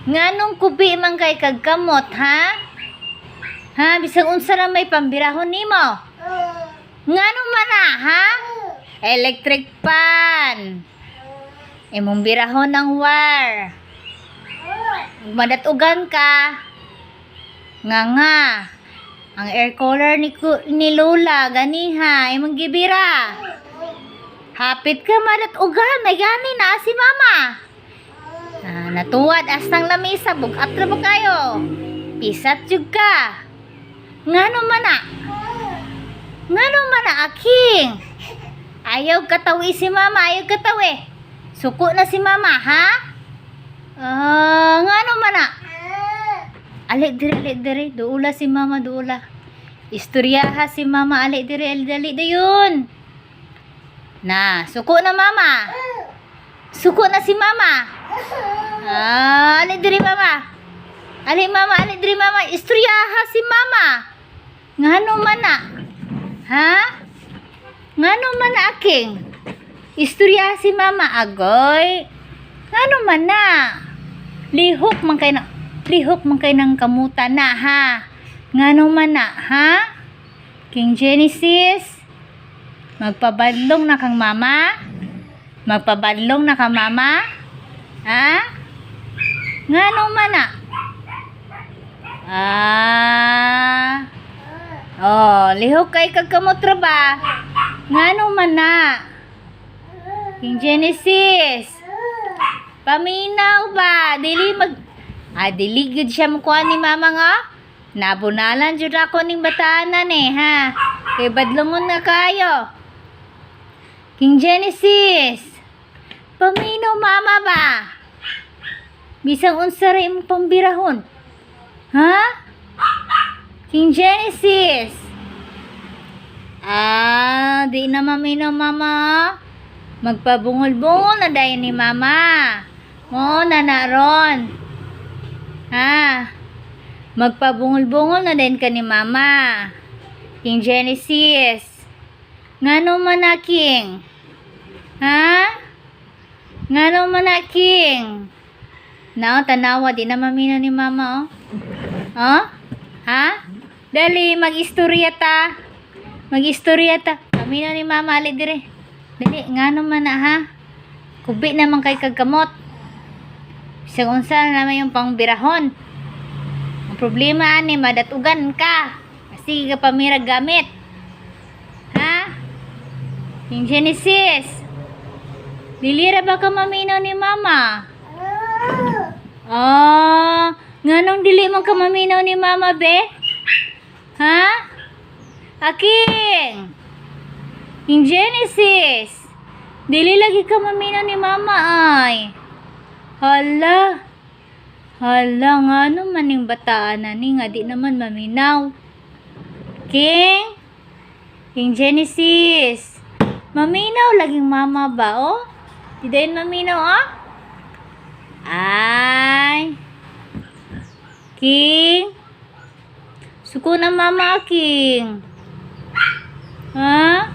Nganong kubi man kay kagkamot, ha? Ha, bisag unsa ra may pambirahon nimo? Nganong mana, ha? Electric fan. Imong birahon ng war. Madatugan ka. Nga. Ang air cooler ni Lola, ganiha, imong gibira. Hapit ka madatugan, may gani na si mama. Natuwad astang lamisa, bugat ra ba kayo? Pisat jud ka. Ngano mana aking? Ayaw katawi si mama, ayaw katawi. Suko na si mama, ha? Ngano mana? Alik diri, duula si mama, duula. Istoryaha si mama, alik diri, dali dayon. Na, suko na mama. Suko na si mama. Alik diri mama. Alik diri mama. Istoryaha si mama. Ngano mana? Ha? Ngano mana aking? Istoryaha si mama agoy. Ngano mana? Lihok man kay nang kamuta na, ha? Ngano mana, ha? King Genesis, magpabadlong na kang mama? Magpabadlong na kang mama? Ha? Ngano mana? Lihok kay kagkamutra ba? Ngano mana? King Genesis, paminaw ba? Dili gud siya mukuha ni mama nga. Nabunalan jud ako ning batanan ha. Kay badlongon na kayo. King Genesis, paminaw mama ba? Bisang unsa ra imong pambirahon? Ha? King Genesis. Di na maminaw mama. Magpabungol-bungol na dayon ni mama. Nanaron. Ha? Magpabungol-bungol na din ka ni mama. King Genesis. Ngano man na king? Ha? Ngano man na king? Tanawa di na mamino ni mama Ha? Dali mag-istorya ta. Mamino ni mama ali dire. Dali ngano man na ha? Kubi naman kay kagkamot. Bisag unsa naman yung pangbirahon. Ang problema ani madatugan ka. Kasi ka pamirag gamit. Ha? King Genesis. Dilira ba ka maminaw ni mama? Nganong dili man ka maminaw ni mama be? Ha? Aking. King Genesis. Dili lagi ka maminaw ni mama ay. Hala, nga naman yung bataan na ni nga di naman maminaw. King Genesis, maminaw laging mama ba Di din maminaw Ay, King, suko na mama King. Ha?